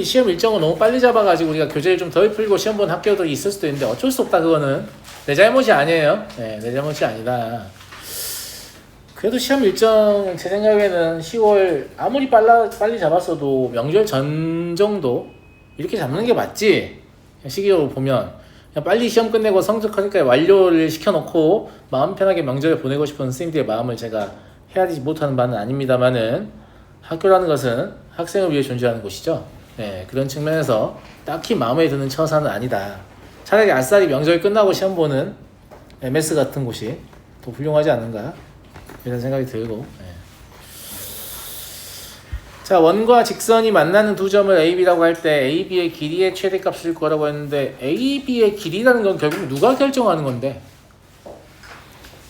시험 일정을 너무 빨리 잡아가지고 우리가 교재를 좀 덜 풀고 시험 본 학교들이 있을 수도 있는데 어쩔 수 없다. 그거는 내 잘못이 아니에요. 네, 내 잘못이 아니다. 그래도 시험 일정 제 생각에는 10월 아무리 빨리 잡았어도 명절 전 정도 이렇게 잡는 게 맞지. 시기적으로 보면 그냥 빨리 시험 끝내고 성적하니까 완료를 시켜놓고 마음 편하게 명절을 보내고 싶은 선생님들의 마음을 제가 헤아리지 못하는 바는 아닙니다만은 학교라는 것은 학생을 위해 존재하는 곳이죠. 네, 그런 측면에서 딱히 마음에 드는 처사는 아니다. 차라리 아싸리 명절 끝나고 시험 보는 MS 같은 곳이 더 훌륭하지 않는가 이런 생각이 들고. 네. 자, 원과 직선이 만나는 두 점을 AB라고 할 때 AB의 길이의 최대값을 구하라고 했는데 AB의 길이라는 건 결국 누가 결정하는 건데?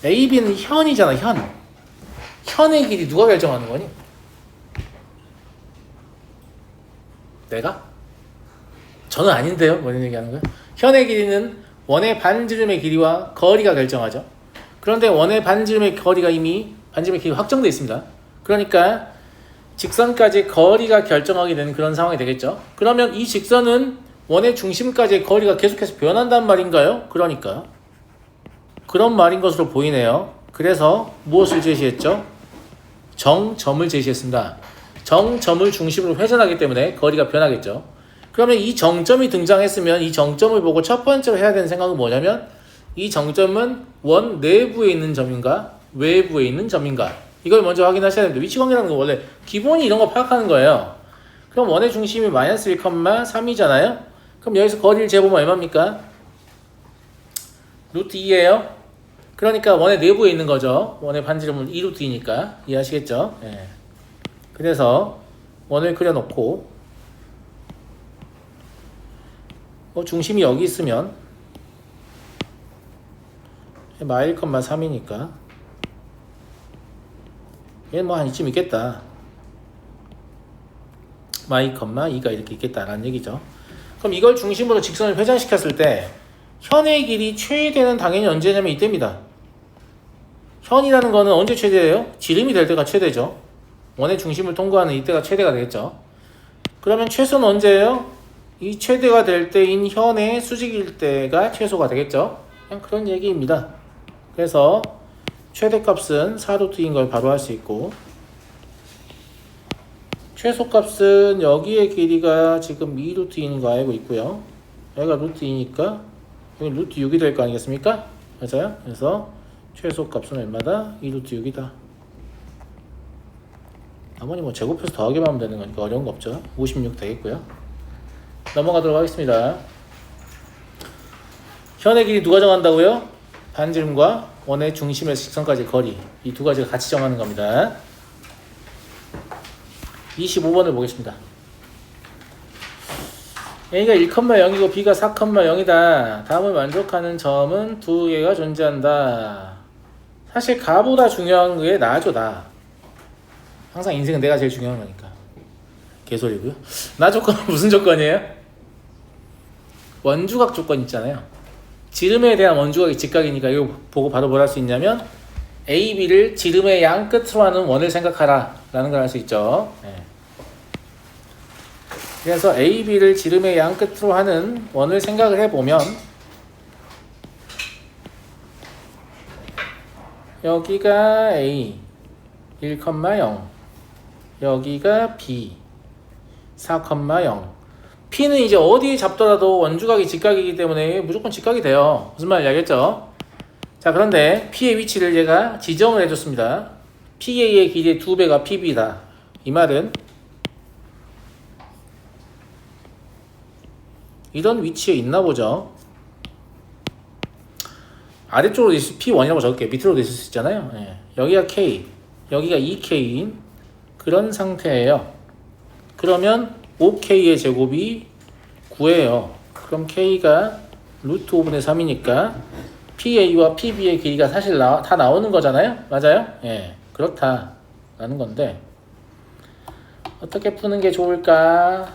AB는 현이잖아. 현의 길이 누가 결정하는 거니? 내가? 저는 아닌데요. 뭔 얘기하는 거예요? 현의 길이는 원의 반지름의 길이와 거리가 결정하죠. 그런데 원의 반지름의 거리가 이미 반지름의 길이가 확정되어 있습니다. 그러니까 직선까지 거리가 결정하게 되는 그런 상황이 되겠죠. 그러면 이 직선은 원의 중심까지의 거리가 계속해서 변한단 말인가요? 그러니까 그런 말인 것으로 보이네요. 그래서 무엇을 제시했죠? 정점을 제시했습니다. 정점을 중심으로 회전하기 때문에 거리가 변하겠죠. 그러면 이 정점이 등장했으면 이 정점을 보고 첫 번째로 해야 되는 생각은 뭐냐면 이 정점은 원 내부에 있는 점인가 외부에 있는 점인가 이걸 먼저 확인하셔야 됩니다. 위치관계라는 건 원래 기본이 이런 거 파악하는 거예요. 그럼 원의 중심이 마이너스 1,3이잖아요. 그럼 여기서 거리를 재보면 얼마입니까? 루트 2예요. 그러니까 원의 내부에 있는 거죠. 원의 반지름은 2루트 2니까 이해하시겠죠? 예. 그래서 원을 그려놓고 중심이 여기 있으면 마 1,3이니까 얘는 뭐 한 이쯤 있겠다. 마 2,2가 이렇게 있겠다라는 얘기죠. 그럼 이걸 중심으로 직선을 회전시켰을 때 현의 길이 최대는 당연히 언제냐면 이때입니다. 현이라는 거는 언제 최대예요? 지름이 될 때가 최대죠. 원의 중심을 통과하는 이때가 최대가 되겠죠. 그러면 최소는 언제예요? 이 최대가 될 때인 현의 수직일 때가 최소가 되겠죠. 그냥 그런 얘기입니다. 그래서 최대값은 4루트인 걸 바로 할 수 있고 최소값은 여기의 길이가 지금 2루트인 거 알고 있고요. 여기가 루트 2니까 여기 루트 6이 될 거 아니겠습니까? 맞아요? 그래서 최소값은 얼마다? 2루트 6이다. 나머지 뭐 제곱해서 더하기만 하면 되는 거니까 어려운 거 없죠. 56 되겠고요. 넘어가도록 하겠습니다. 현의 길이 누가 정한다고요? 반지름과 원의 중심에서 직선까지 거리 이 두 가지가 같이 정하는 겁니다. 25번을 보겠습니다. A가 1,0이고 B가 4,0이다. 다음을 만족하는 점은 두 개가 존재한다. 사실 가보다 중요한 게 나죠. 나. 항상 인생은 내가 제일 중요한 거니까. 개소리고요. 나 조건은 무슨 조건이에요? 원주각 조건 있잖아요. 지름에 대한 원주각이 직각이니까 이거 보고 바로 뭘 할 수 있냐면 A, B를 지름의 양 끝으로 하는 원을 생각하라 라는 걸 할 수 있죠. 네. 그래서 A, B를 지름의 양 끝으로 하는 원을 생각을 해보면 여기가 A 1,0 여기가 B 4,0 P는 이제 어디에 잡더라도 원주각이 직각이기 때문에 무조건 직각이 돼요. 무슨 말인지 알겠죠? 자, 그런데 P의 위치를 제가 지정을 해줬습니다. PA의 길이의 2배가 PB다. 이 말은 이런 위치에 있나 보죠. 아래쪽으로 P1이라고 적을게요. 밑으로도 있을 수 있잖아요. 예. 여기가 K, 여기가 2K인 그런 상태예요. 그러면 5K의 제곱이 9예요. 그럼 K가 루트 5분의 3이니까 PA와 PB의 길이가 사실 다 나오는 거잖아요. 맞아요? 예, 그렇다라는 건데 어떻게 푸는 게 좋을까?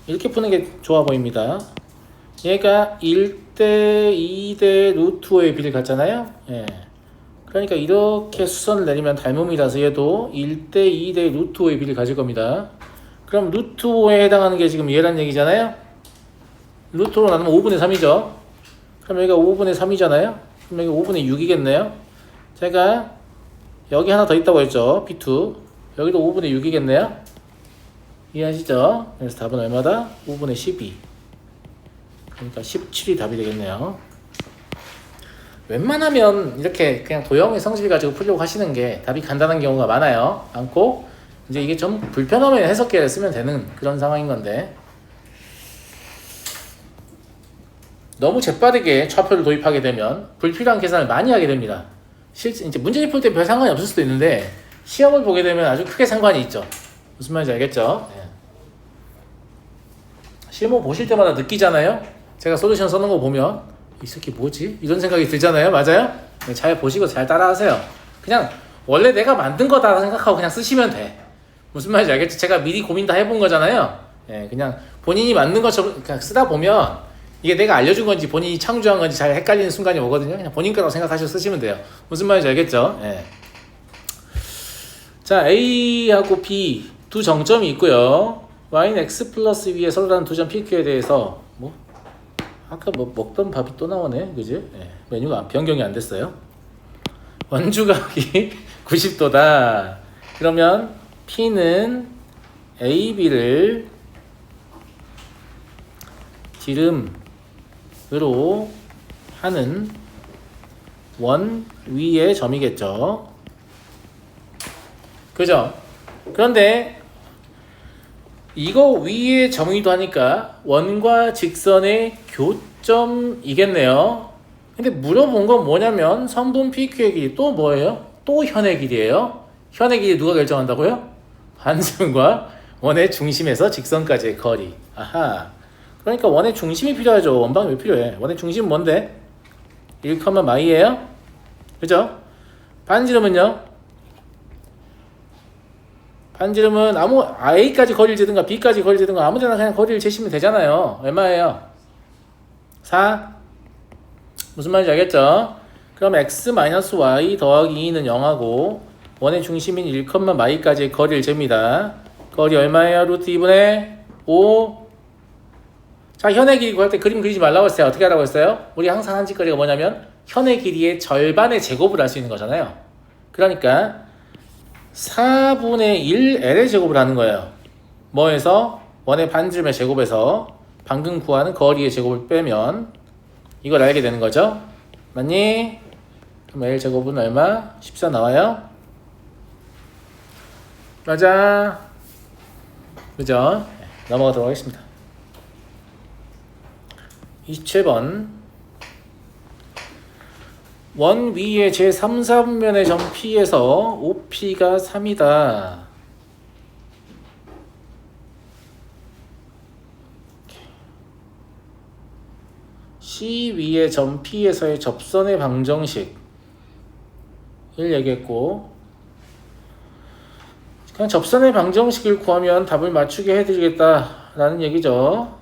이렇게 푸는 게 좋아 보입니다. 얘가 1대 2대 루트 5의 비를 갖잖아요. 예. 그러니까 이렇게 수선을 내리면 닮음이라서 얘도 1대 2대 루트 5의 비를 가질 겁니다. 그럼 루트 5에 해당하는 게 지금 얘란 얘기잖아요. 루트 5로 나누면 5분의 3이죠. 그럼 여기가 5분의 3이잖아요. 그럼 여기 5분의 6이겠네요. 제가 여기 하나 더 있다고 했죠. B2. 여기도 5분의 6이겠네요. 이해하시죠? 그래서 답은 얼마다? 5분의 12. 그러니까 17이 답이 되겠네요. 웬만하면 이렇게 그냥 도형의 성질 가지고 풀려고 하시는 게 답이 간단한 경우가 많고 이제 이게 좀 불편하면 해석기를 쓰면 되는 그런 상황인 건데 너무 재빠르게 좌표를 도입하게 되면 불필요한 계산을 많이 하게 됩니다. 실제 이제 문제집 풀 때 별 상관이 없을 수도 있는데 시험을 보게 되면 아주 크게 상관이 있죠. 무슨 말인지 알겠죠? 네. 실무 보실 때마다 느끼잖아요. 제가 솔루션 써놓은 거 보면 이 새끼 뭐지? 이런 생각이 들잖아요. 맞아요? 네, 잘 보시고 잘 따라하세요. 그냥 원래 내가 만든 거다 생각하고 그냥 쓰시면 돼. 무슨 말인지 알겠죠? 제가 미리 고민 다 해본 거잖아요. 네, 그냥 본인이 만든 것처럼 그냥 쓰다 보면 이게 내가 알려준 건지 본인이 창조한 건지 잘 헷갈리는 순간이 오거든요. 그냥 본인 거라고 생각하셔서 쓰시면 돼요. 무슨 말인지 알겠죠? 네. 자, A하고 B 두 정점이 있고요. Y는 X 플러스 B에 서로 다른 두 점 PQ에 대해서 아까 먹던 밥이 또 나오네, 그지? 네. 메뉴가 변경이 안 됐어요. 원주각이 90도다. 그러면 P는 AB를 지름으로 하는 원 위의 점이겠죠. 그죠? 그런데 이거 위에 점이기도 하니까 원과 직선의 교점이겠네요. 근데 물어본 건 뭐냐면 선분 PQ의 길이 또 뭐예요? 또 현의 길이에요. 현의 길이 누가 결정한다고요? 반지름과 원의 중심에서 직선까지의 거리. 아하. 그러니까 원의 중심이 필요하죠. 원방이 왜 필요해? 원의 중심은 뭔데? 1,마이예요? 그죠? 반지름은요? 반지름은 A까지 거리를 재든가 B까지 거리를 재든가 아무데나 그냥 거리를 재시면 되잖아요. 얼마예요? 4? 무슨 말인지 알겠죠? 그럼 x-y 더하기 2는 0하고 원의 중심인 1,마이까지의 거리를 잽니다. 거리 얼마예요? 루트 2분의 5. 자, 현의 길이 구할 때 그림 그리지 말라고 했어요. 어떻게 하라고 했어요? 우리 항상 한 짓거리가 뭐냐면 현의 길이의 절반의 제곱을 할 수 있는 거잖아요. 그러니까 4분의 1 L의 제곱을 하는 거예요. 뭐에서? 원의 반지름의 제곱에서 방금 구하는 거리의 제곱을 빼면 이걸 알게 되는 거죠. 맞니? 그럼 L 제곱은 얼마? 14 나와요? 맞아. 그죠? 넘어가도록 하겠습니다. 27번 원 위의 제3, 4분면의 점 P에서 OP가 3이다. C 위의 점 P에서의 접선의 방정식을 얘기했고 그냥 접선의 방정식을 구하면 답을 맞추게 해드리겠다라는 얘기죠.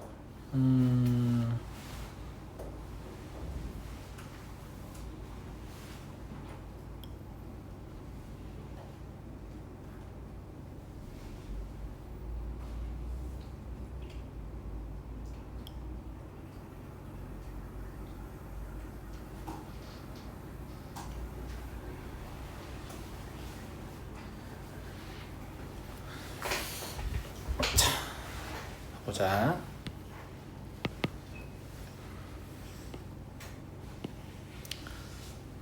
보자.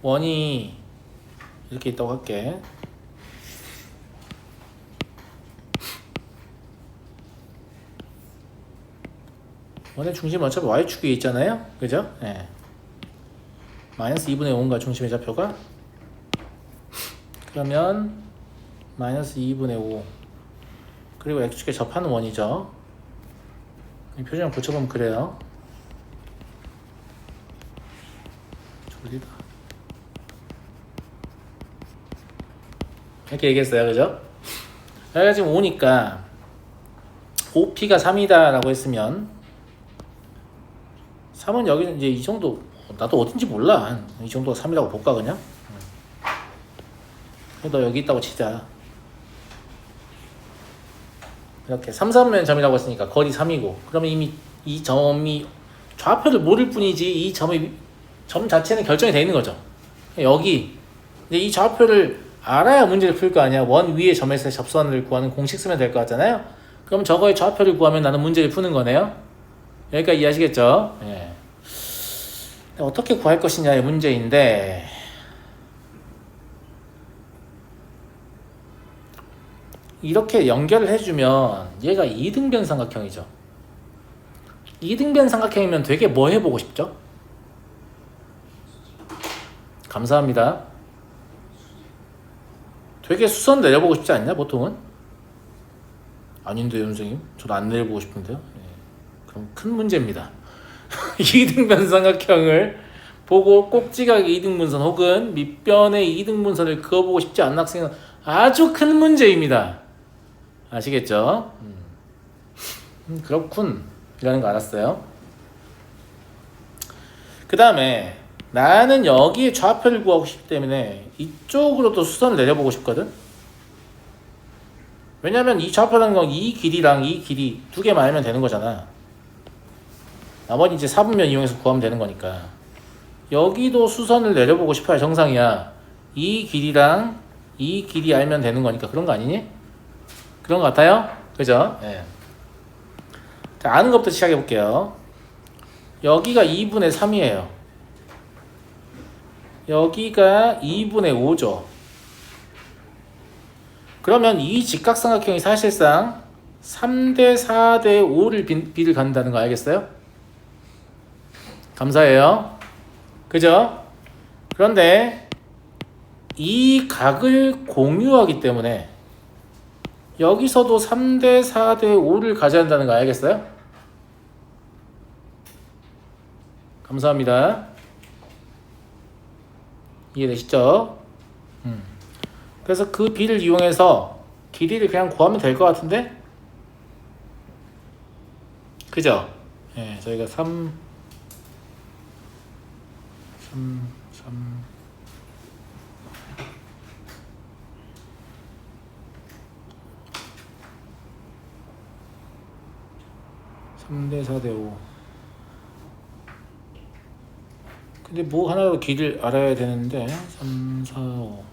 원이 이렇게 있다고 할게. 원의 중심은 어차피 y축에 있잖아요. 그죠? 네. 마이너스 2분의 5인가 중심의 좌표가? 그러면 마이너스 2분의 5 그리고 x축에 접하는 원이죠. 표준을 붙여보면 그래요. 졸리다. 이렇게 얘기했어요. 그죠? 여기가 지금 5니까 OP가 3이다 라고 했으면 3은 여기 이제 이 정도 나도 어딘지 몰라. 이 정도가 3이라고 볼까 그냥? 너 여기 있다고 치자. 이렇게 3, 3면 점이라고 했으니까 거리 3이고, 그러면 이미 이 점이 좌표를 모를 뿐이지 이 점이 점 자체는 결정이 되어 있는 거죠. 여기 이제 이 좌표를 알아야 문제를 풀 거 아니야. 원 위의 점에서의 접선을 구하는 공식 쓰면 될 것 같잖아요. 그럼 저거의 좌표를 구하면 나는 문제를 푸는 거네요. 여기까지 이해하시겠죠? 예. 어떻게 구할 것이냐의 문제인데, 이렇게 연결을 해주면 얘가 이등변 삼각형이죠. 이등변 삼각형이면 되게 뭐 해보고 싶죠? 감사합니다. 되게 수선 내려보고 싶지 않냐 보통은? 아닌데요 선생님? 저도 안 내려보고 싶은데요. 예. 그럼 큰 문제입니다. 이등변 삼각형을 보고 꼭지각의 이등분선 혹은 밑변의 이등분선을 그어보고 싶지 않은 학생은 아주 큰 문제입니다. 아시겠죠? 그렇군 이라는 거 알았어요. 그 다음에 나는 여기에 좌표를 구하고 싶기 때문에 이쪽으로도 수선을 내려보고 싶거든. 왜냐면 이 좌표라는 건 이 길이랑 이 길이 두 개만 알면 되는 거잖아. 나머지 이제 사분면 이용해서 구하면 되는 거니까. 여기도 수선을 내려보고 싶어야 정상이야. 이 길이랑 이 길이 알면 되는 거니까. 그런 거 아니니? 그런 거 같아요? 그죠? 네. 자, 아는 것부터 시작해 볼게요. 여기가 2분의 3이에요. 여기가 2분의 5죠. 그러면 이 직각삼각형이 사실상 3대 4대 5를 비를 갖는다는 거 알겠어요? 감사해요. 그죠? 그런데 이 각을 공유하기 때문에 여기서도 3대 4대 5를 가져야 한다는 거 알겠어요? 감사합니다. 이해되시죠? 그래서 그 비를 이용해서 길이를 그냥 구하면 될 것 같은데? 그죠? 예, 저희가 3 3대 4대 5. 근데 뭐 하나라도 길을 알아야 되는데 3, 4, 5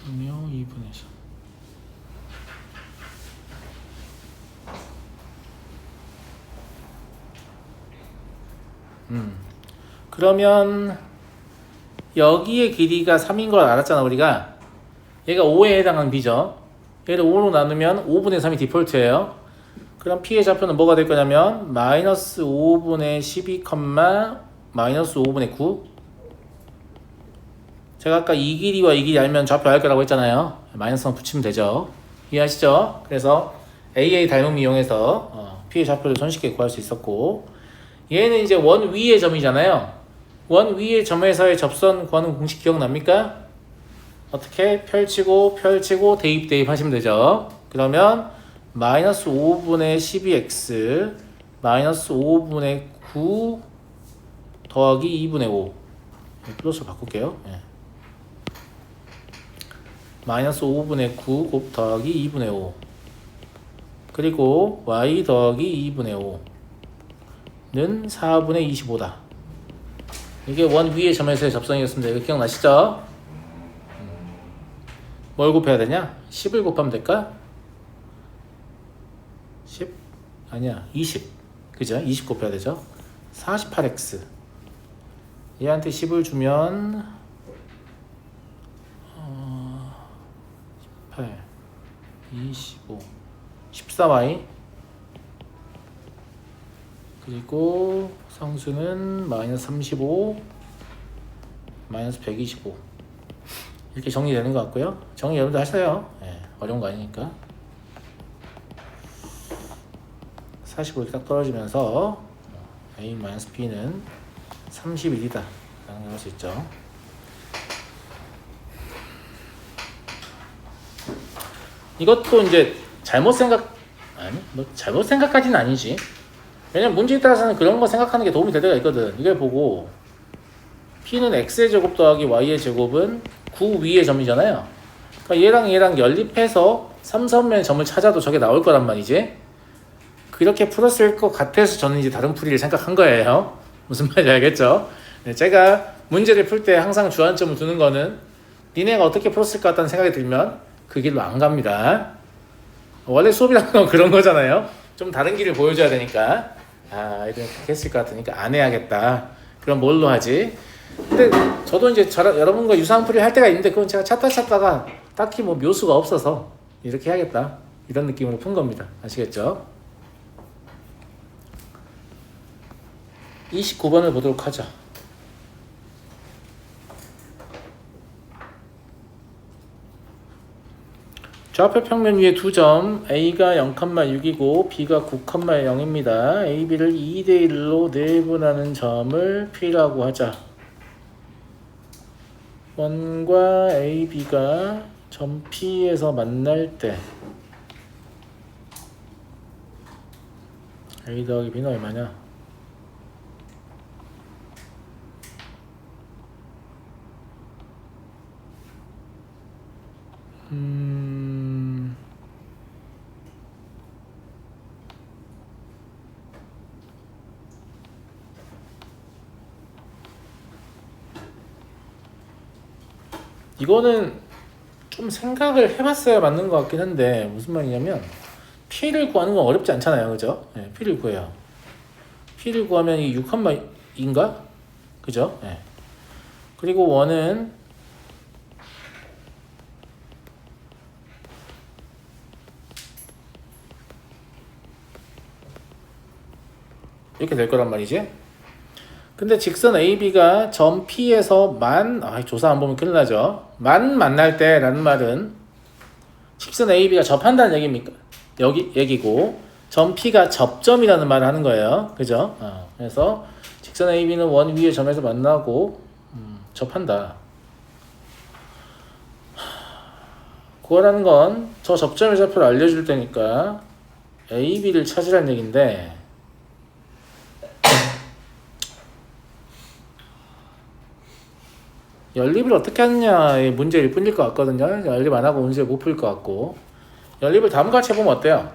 그러면 2분의 3. 그러면 여기의 길이가 3인 걸 알았잖아 우리가. 얘가 5에 해당하는 비죠. 얘를 5로 나누면 5분의 3이 디폴트예요. 그럼 P의 좌표는 뭐가 될 거냐면 마이너스 5분의 12, 마이너스 5분의 9. 제가 아까 이 길이와 이 길이 알면 좌표 알 거라고 했잖아요. 마이너스만 붙이면 되죠. 이해하시죠? 그래서 AA 닮음 이용해서 P의 좌표를 손쉽게 구할 수 있었고, 얘는 이제 원 위의 점이잖아요. 원 위의 점에서의 접선 구하는 공식 기억납니까? 어떻게? 펼치고 대입 하시면 되죠. 그러면 마이너스 5분의 12x 마이너스 5분의 9 더하기 2분의 5 플러스로 바꿀게요. 예. 마이너스 5분의 9 더하기 2분의 5 그리고 y 더하기 2분의 5는 4분의 25다. 이게 원 위의 점에서의 접선이었습니다. 이거 기억나시죠? 뭘 곱해야 되냐? 10을 곱하면 될까? 10? 아니야 20. 그죠? 20 곱해야 되죠? 48x 얘한테 10을 주면 18 25 14y 그리고 상수는 마이너스 35 마이너스 125 이렇게 정리되는 것 같고요. 정리 여러분들 하세요. 예, 어려운 거 아니니까. 45 이렇게 딱 떨어지면서 A-B는 31이다 라는 걸 할 수 있죠. 이것도 이제 잘못 생각까지는 아니지. 왜냐면 문제에 따라서는 그런 거 생각하는 게 도움이 될 때가 있거든. 이걸 보고 P는 X의 제곱 더하기 Y의 제곱은 9 위의 점이잖아요. 그러니까 얘랑 연립해서 삼선면의 점을 찾아도 저게 나올 거란 말이지. 그렇게 풀었을 것 같아서 저는 이제 다른 풀이를 생각한 거예요. 무슨 말인지 알겠죠? 네, 제가 문제를 풀 때 항상 주안점을 두는 거는 니네가 어떻게 풀었을 것 같다는 생각이 들면 그 길로 안 갑니다. 원래 수업이라는 건 그런 거잖아요. 좀 다른 길을 보여줘야 되니까. 애들은 그렇게 했을 것 같으니까 안 해야겠다. 그럼 뭘로 하지? 근데 저도 이제 여러분과 유사한 풀이를 할 때가 있는데 그건 제가 찾다가 딱히 뭐 묘수가 없어서 이렇게 해야겠다. 이런 느낌으로 푼 겁니다. 아시겠죠? 29번을 보도록 하죠. 좌표 평면 위에 두 점 A가 0,6이고 B가 9,0입니다. A, B를 2대1로 내분하는 점을 P라고 하자. 원과 A, B가 점 P에서 만날 때 A 더하기 B는 얼마냐? 이거는 좀 생각을 해봤어야 맞는 것 같긴 한데 무슨 말이냐면 P를 구하는 건 어렵지 않잖아요, 그죠? 네, P를 구해요. P를 구하면 이 6,2인가? 그죠? 네. 그리고 원은 이렇게 될 거란 말이지. 근데 직선 AB가 점 P에서 조사 안 보면 큰일 나죠. 만날 때 라는 말은 직선 AB가 접한다는 얘기입니까? 얘기고 점 P가 접점이라는 말을 하는 거예요. 그죠? 그래서 직선 AB는 원 위의 점에서 만나고 접한다. 그거라는 건 저 접점의 좌표를 알려줄 테니까 AB를 찾으라는 얘기인데 연립을 어떻게 하느냐의 문제일 뿐일 것 같거든요. 연립 안 하고 문제 못 풀 것 같고 연립을 다음같이 해보면 어때요?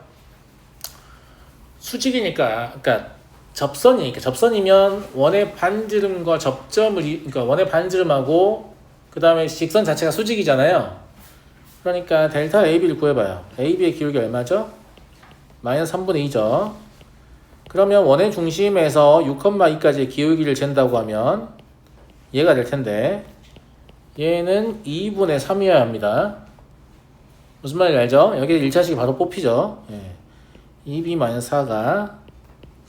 수직이니까 그러니까 접선이면 원의 반지름과 접점을 그러니까 원의 반지름하고 그 다음에 직선 자체가 수직이잖아요. 그러니까 델타 AB를 구해봐요. AB의 기울기 얼마죠? 마이너스 3분의 2죠. 그러면 원의 중심에서 6,2까지의 기울기를 잰다고 하면 얘가 될 텐데 얘는 2분의 3이어야 합니다. 무슨 말인지 알죠? 여기 1차식이 바로 뽑히죠. 2b-4가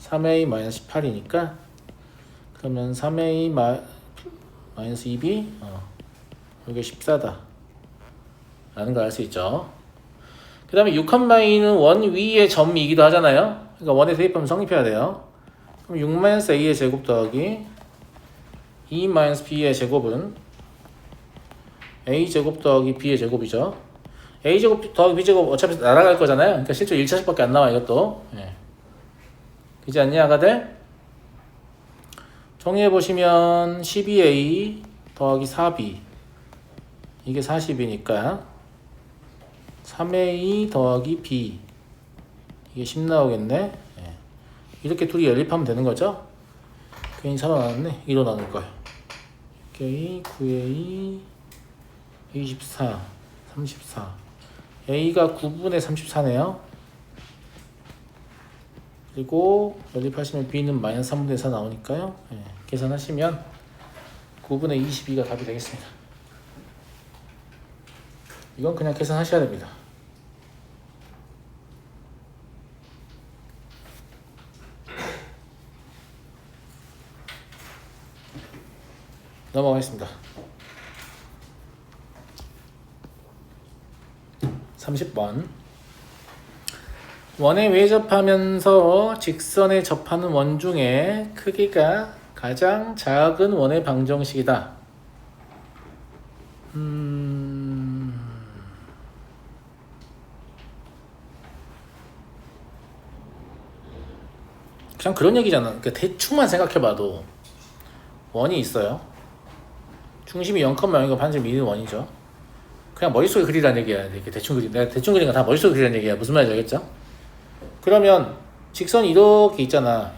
3a-18이니까 그러면 3a-2b 이게 14다 라는 걸 알 수 있죠. 그 다음에 6,2는 원 위의 점이기도 하잖아요. 그러니까 원에 대입하면 성립해야 돼요. 그럼 6-a의 제곱 더하기 2-b의 제곱은 a제곱 더하기 b의 제곱이죠. a제곱 더하기 b제곱 어차피 날아갈 거잖아요. 그러니까 실제 1차식밖에 안 나와 이것도. 그지 않냐 아가들? 정리해보시면 12a 더하기 4b 이게 40이니까 3a 더하기 b 이게 10 나오겠네. 이렇게 둘이 연립하면 되는 거죠. 괜히 살아났네. 1로 나눌 거야. 6a, 9a, 24, 34 a가 9분의 34네요. 그리고 연립하시면 b는 마이너스 3분의 4 나오니까요. 계산하시면 9분의 22가 답이 되겠습니다. 이건 그냥 계산하셔야 됩니다. 넘어가겠습니다. 30번 원에 외접하면서 직선에 접하는 원 중에 크기가 가장 작은 원의 방정식이다. 그냥 그런 얘기잖아. 그러니까 대충만 생각해봐도 원이 있어요. 중심이 0,0이고 반지름 2는 원이죠. 그냥 머릿속에 그리라는 얘기야. 이렇게 대충 그리, 내가 대충 그린 거 다 머릿속에 그리라는 얘기야. 무슨 말인지 알겠죠? 그러면 직선이 이렇게 있잖아.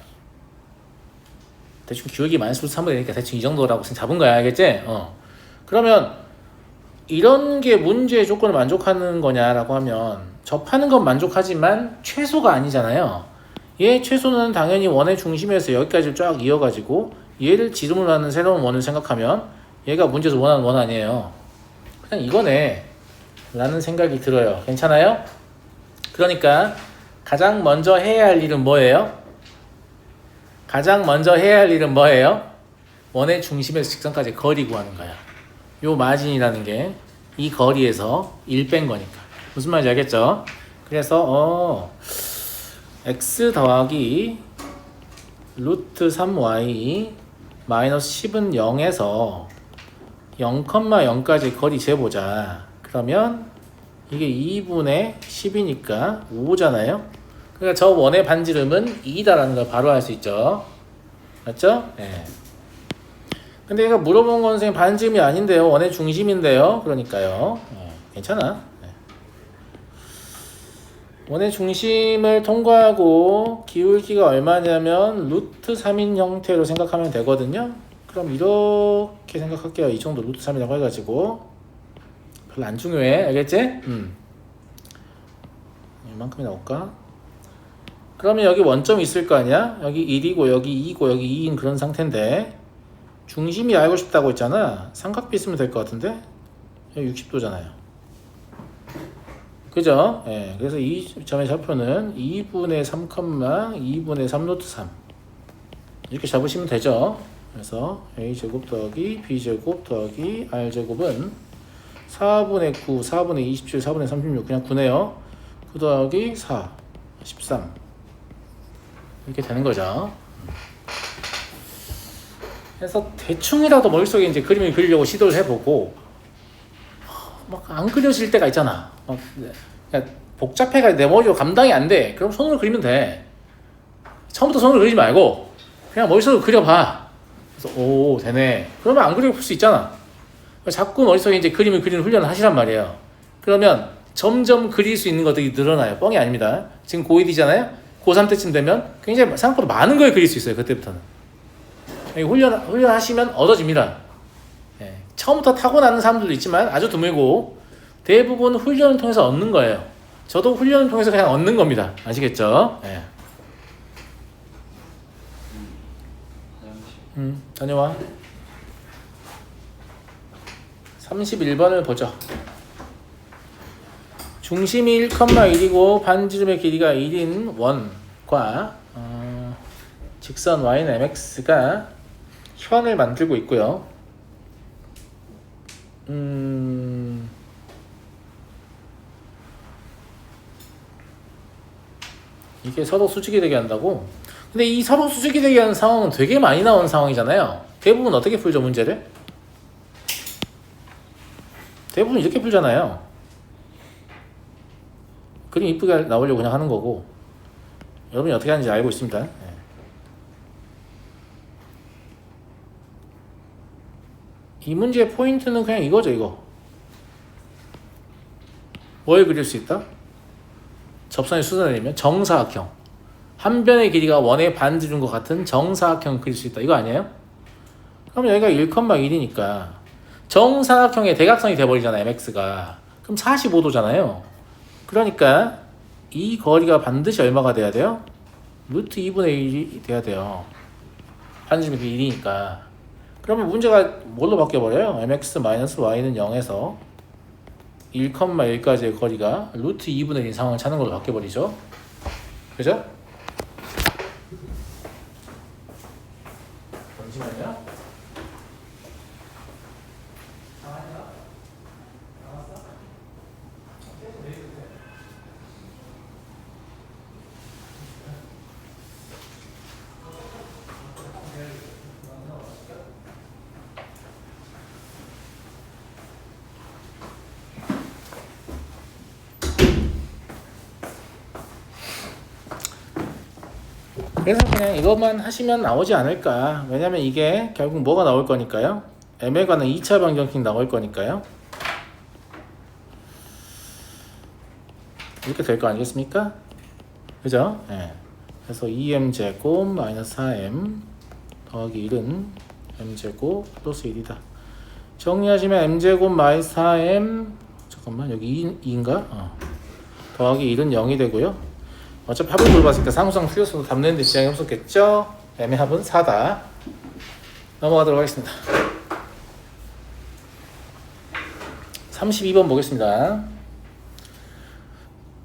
대충 기울기 마이너스 3분의 1이니까 대충 이 정도라고 잡은 거야. 알겠지? 그러면 이런 게 문제의 조건을 만족하는 거냐라고 하면 접하는 건 만족하지만 최소가 아니잖아요. 얘 최소는 당연히 원의 중심에서 여기까지 쫙 이어가지고 얘를 지름으로 하는 새로운 원을 생각하면 얘가 문제에서 원하는 원 아니에요. 그냥 이거네 라는 생각이 들어요. 괜찮아요? 그러니까 가장 먼저 해야 할 일은 뭐예요? 가장 먼저 해야 할 일은 뭐예요? 원의 중심에서 직선까지 거리 구하는 거야. 요 마진이라는 게 이 거리에서 1 뺀 거니까. 무슨 말인지 알겠죠? 그래서 x 더하기 루트 3y 마이너스 10은 0에서 0,0까지 거리 재보자. 그러면 이게 2분의 10이니까 5잖아요. 그러니까 저 원의 반지름은 2다라는 걸 바로 알 수 있죠. 맞죠? 네. 근데 얘가 물어본 건 선생님 반지름이 아닌데요. 원의 중심인데요. 그러니까요. 괜찮아. 네. 원의 중심을 통과하고 기울기가 얼마냐면 루트 3인 형태로 생각하면 되거든요. 그럼 이렇게 생각할게요. 이 정도 루트 3이라고 해가지고 별로 안 중요해. 알겠지? 이만큼이 나올까? 그러면 여기 원점이 있을 거 아니야? 여기 1이고 여기 2고 여기 2인 그런 상태인데 중심이 알고 싶다고 했잖아. 삼각비 쓰면 될 것 같은데 여기 60도잖아요. 그죠? 예, 그래서 이 점의 좌표는 2분의 3, 2분의 3 루트 3 이렇게 잡으시면 되죠. 그래서 a제곱 더하기 b제곱 더하기 r제곱은 4분의 9, 4분의 27, 4분의 36 그냥 9네요. 9 더하기 4, 13 이렇게 되는 거죠. 그래서 대충이라도 머릿속에 이제 그림을 그리려고 시도를 해보고 막 안 그려질 때가 있잖아. 막 복잡해가 내 머리로 감당이 안 돼. 그럼 손으로 그리면 돼. 처음부터 손으로 그리지 말고 그냥 머릿속으로 그려봐. 그래서 오 되네. 그러면 안 그리고 풀 수 있잖아. 자꾸 머릿속에 이제 그림을 그리는 훈련을 하시란 말이에요. 그러면 점점 그릴 수 있는 것들이 늘어나요. 뻥이 아닙니다. 지금 고1이잖아요. 고3 때쯤 되면 굉장히 생각보다 많은 걸 그릴 수 있어요. 그때부터는. 훈련하시면 얻어집니다. 예, 처음부터 타고나는 사람들도 있지만 아주 드물고 대부분 훈련을 통해서 얻는 거예요. 저도 훈련을 통해서 그냥 얻는 겁니다. 아시겠죠? 예. 다녀와. 31번을 보죠. 중심이 1,1이고 반지름의 길이가 1인 원과 직선 y는 mx가 현을 만들고 있고요. 이게 서로 수직이 되게 한다고? 근데 이 서로 수직이 되게 하는 상황은 되게 많이 나오는 상황이잖아요. 대부분 어떻게 풀죠, 문제를? 대부분 이렇게 풀잖아요. 그림 이쁘게 나오려고 그냥 하는 거고 여러분이 어떻게 하는지 알고 있습니다. 네. 이 문제의 포인트는 그냥 이거죠. 이거 뭘 그릴 수 있다? 접선의 수선을 내면 정사각형 한 변의 길이가 원의 반지름과 같은 정사각형을 그릴 수 있다. 이거 아니에요? 그럼 여기가 1,1이니까 정사각형의 대각선이 돼버리잖아요. mx가. 그럼 45도잖아요. 그러니까 이 거리가 반드시 얼마가 돼야 돼요? 루트 2분의 1이 돼야 돼요. 반지름이 1이니까. 그러면 문제가 뭘로 바뀌어버려요? mx-y는 0에서 1,1까지의 거리가 루트 2분의 1인 상황을 찾는 걸로 바뀌어버리죠. 그죠? 잠시만요. 그래서 그냥 이것만 하시면 나오지 않을까. 왜냐면 이게 결국 뭐가 나올 거니까요. m에 관한 2차 변경식 나올 거니까요. 이렇게 될 거 아니겠습니까? 그죠? 예. 그래서 2m제곱 마이너스 4m 더하기 1은 m제곱 플러스 1이다. 정리하시면 m제곱 마이너스 4m 잠깐만 여기 2인가? 더하기 1은 0이 되고요. 어차피 합을 물어봤으니까 상수상 틀렸어도 답내는데 지장이 없었겠죠? m의 합은 4다. 넘어가도록 하겠습니다. 32번 보겠습니다.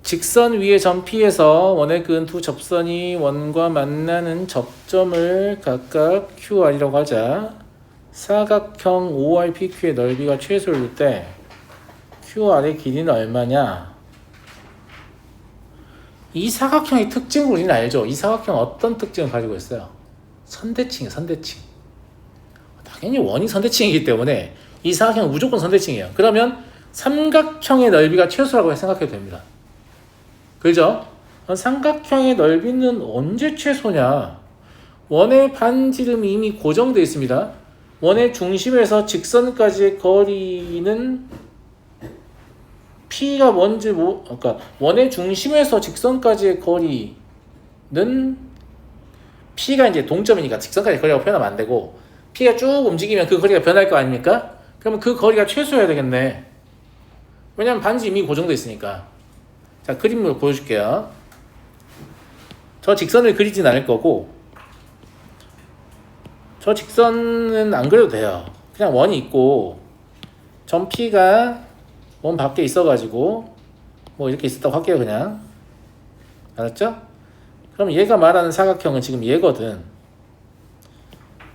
직선 위의 점 P에서 원에 그은 두 접선이 원과 만나는 접점을 각각 QR이라고 하자. 사각형 ORPQ의 넓이가 최소일 때 QR의 길이는 얼마냐? 이 사각형의 특징을 우리는 알죠? 이 사각형 어떤 특징을 가지고 있어요? 선대칭이에요, 선대칭. 당연히 원이 선대칭이기 때문에 이 사각형은 무조건 선대칭이에요. 그러면 삼각형의 넓이가 최소라고 생각해도 됩니다. 그죠? 삼각형의 넓이는 언제 최소냐? 원의 반지름이 이미 고정되어 있습니다. 원의 중심에서 직선까지의 거리는 P가 뭔지 그러니까 원의 중심에서 직선까지의 거리는 P가 이제 동점이니까 직선까지 거리가 표현하면 안 되고 P가 쭉 움직이면 그 거리가 변할 거 아닙니까? 그러면 그 거리가 최소여야 되겠네. 왜냐면 반지 이미 고정되어 있으니까. 자, 그림으로 보여줄게요. 저 직선을 그리진 않을 거고 저 직선은 안 그려도 돼요. 그냥 원이 있고 점 P가 원 밖에 있어가지고 뭐 이렇게 있었다고 할게요. 그냥 알았죠? 그럼 얘가 말하는 사각형은 지금 얘거든.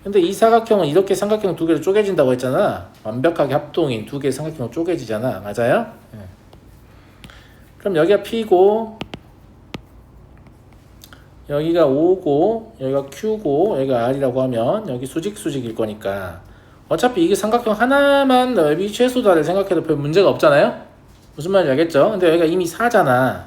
근데 이 사각형은 이렇게 삼각형 두 개로 쪼개진다고 했잖아. 완벽하게 합동인 두 개의 삼각형으로 쪼개지잖아. 맞아요? 네. 그럼 여기가 P고 여기가 O고 여기가 Q고 여기가 R이라고 하면 여기 수직일 거니까 어차피 이게 삼각형 하나만 넓이 최소다를 생각해도 별 문제가 없잖아요? 무슨 말인지 알겠죠? 근데 여기가 이미 4잖아.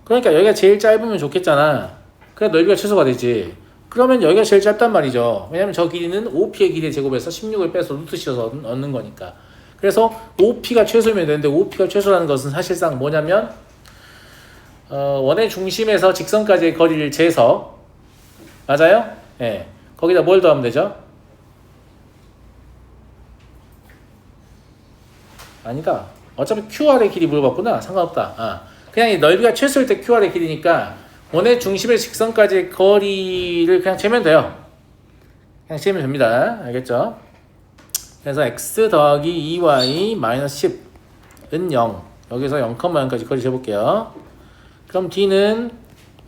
그러니까 여기가 제일 짧으면 좋겠잖아. 그래 넓이가 최소가 되지. 그러면 여기가 제일 짧단 말이죠. 왜냐면 저 길이는 OP의 길이의 제곱에서 16을 빼서 루트 씌워서 얻는 거니까. 그래서 OP가 최소면 되는데 OP가 최소라는 것은 사실상 뭐냐면 원의 중심에서 직선까지의 거리를 재서 맞아요? 예. 네. 거기다 뭘 더하면 되죠? 아니다. 어차피 QR의 길이 물어봤구나. 상관없다. 그냥 이 넓이가 최소일 때 QR의 길이니까 원의 중심에서 직선까지의 거리를 그냥 재면 돼요. 그냥 재면 됩니다. 알겠죠? 그래서 x 더하기 2y 마이너스 10은 0. 여기서 0,0까지 거리 재볼게요. 그럼 d는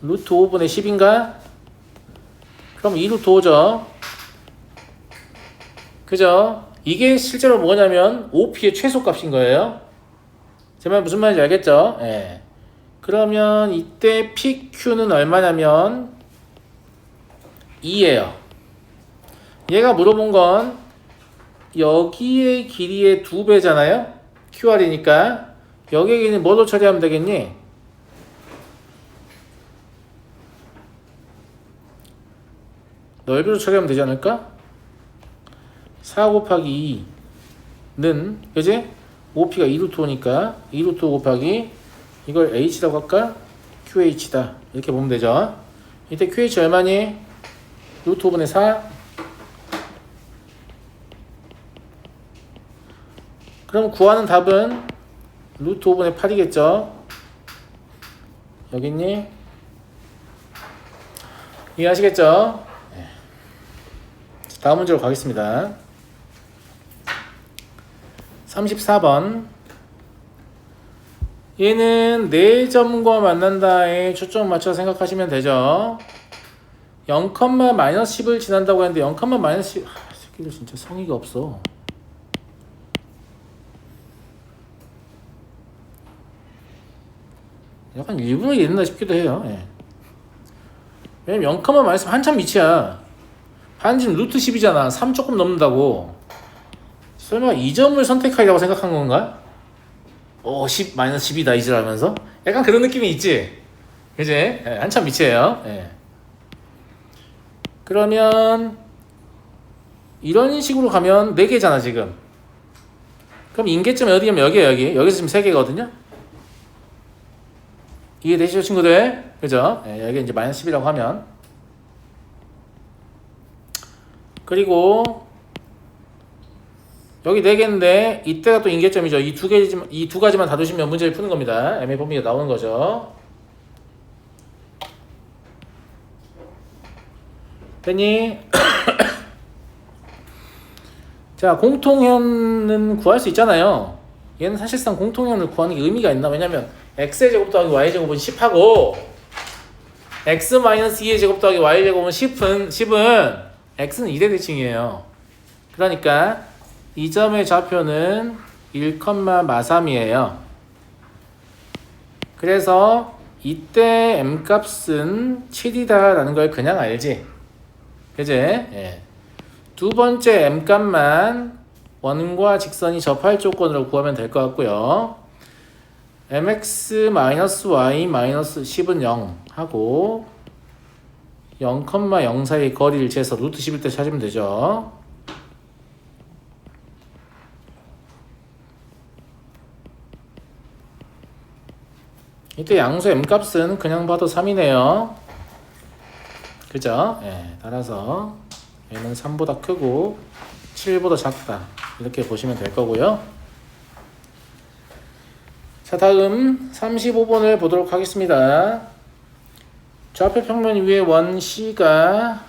루트 5분의 10인가? 그럼 2루트 5죠. 그죠? 이게 실제로 뭐냐면 OP의 최소값인 거예요. 제 말 무슨 말인지 알겠죠? 예. 그러면 이때 PQ는 얼마냐면 2예요. 얘가 물어본 건 여기의 길이의 2배잖아요. QR이니까 여기의 길이는 뭘로 처리하면 되겠니? 넓이로 처리하면 되지 않을까? 4 곱하기 2는 그지? OP가 2루트 5니까 2루트 5 곱하기 이걸 H라고 할까? QH다 이렇게 보면 되죠. 이때 QH 얼마니? 루트 5분의 4. 그럼 구하는 답은 루트 5분의 8이겠죠. 여기 있니? 이해하시겠죠? 다음 문제로 가겠습니다. 34번. 얘는 4점과 만난다에 초점 맞춰 생각하시면 되죠. 0,-10을 지난다고 했는데 0,-10 새끼들 진짜 성의가 없어. 약간 일부러 이랬나 싶기도 해요. 예. 왜냐면 0,-10 한참 밑이야. 반지는 루트 10이잖아. 3 조금 넘는다고. 설마 2점을 선택하려고 생각한 건가? 10 -10이다 이지라면서? 약간 그런 느낌이 있지? 그지? 예, 한참 밑이에요. 예. 그러면 이런 식으로 가면 4개잖아 지금. 그럼 인계점이 어디냐면 여기에요. 여기서 지금 3개거든요. 이해되시죠 친구들? 그죠? 예, 여기 이제 마이너스 10이라고 하면, 그리고 여기 4개인데 이때가 또 인계점이죠. 이 두 가지만 다루시면 문제를 푸는 겁니다. MA 범위가 나오는 거죠. 됐니? 자, 공통현은 구할 수 있잖아요. 얘는 사실상 공통현을 구하는 게 의미가 있나? 왜냐면 x의 제곱 더하기 y의 제곱은 10하고 x-2의 제곱 더하기 y의 제곱은 10은 x는 1의 대칭이에요. 그러니까 이 점의 좌표는 1,마삼이에요. 그래서 이때 m값은 7이다 라는 걸 그냥 알지. 그지? 예. 두 번째 m값만 원과 직선이 접할 조건으로 구하면 될 것 같고요. mx-y-10은 0 하고 0,0 사이의 거리를 재서 루트 10일 때 찾으면 되죠. 이때 양수 m값은 그냥 봐도 3이네요. 그죠? 예, 따라서 얘는 3보다 크고 7보다 작다. 이렇게 보시면 될 거고요. 자, 다음 35번을 보도록 하겠습니다. 좌표 평면 위에 원 C가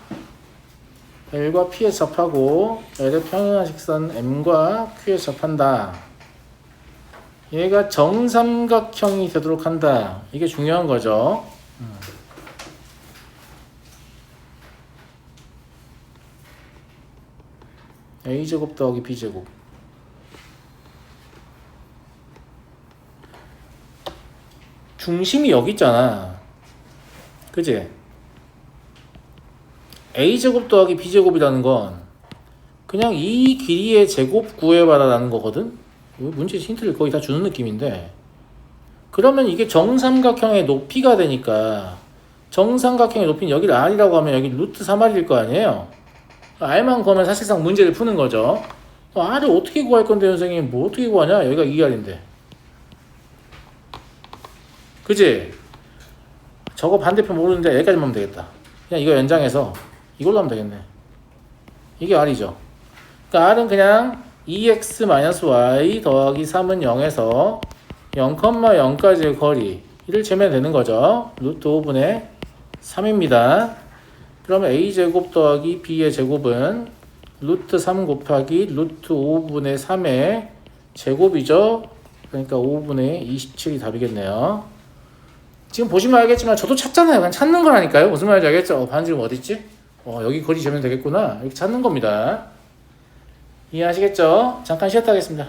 L과 P에 접하고 L의 평행한 직선 M과 Q에 접한다. 얘가 정삼각형이 되도록 한다. 이게 중요한 거죠. A제곱 더하기 B제곱. 중심이 여기 있잖아. 그치? A제곱 더하기 B제곱이라는 건 그냥 이 길이의 제곱 구해봐라 라는 거거든? 문제 힌트를 거의 다 주는 느낌인데, 그러면 이게 정삼각형의 높이가 되니까 정삼각형의 높이는 여기를 R이라고 하면 여기 루트 3R일 거 아니에요? R만 구하면 사실상 문제를 푸는 거죠. R을 어떻게 구할 건데 선생님? 뭐 어떻게 구하냐? 여기가 2R인데. 그치? 저거 반대편 모르는데 여기까지만 하면 되겠다. 그냥 이거 연장해서 이걸로 하면 되겠네. 이게 R이죠. 그러니까 R은 그냥 2x-y 더하기 3은 0에서 0,0까지의 거리 이를 재면 되는 거죠. 루트 5분의 3입니다. 그러면 a제곱 더하기 b의 제곱은 루트 3 곱하기 루트 5분의 3의 제곱이죠. 그러니까 5분의 27이 답이겠네요. 지금 보시면 알겠지만 저도 찾잖아요. 그냥 찾는 거라니까요. 무슨 말인지 알겠죠? 반지름 어딨지? 여기 거리 재면 되겠구나. 이렇게 찾는 겁니다. 이해하시겠죠? 잠깐 쉬었다 하겠습니다.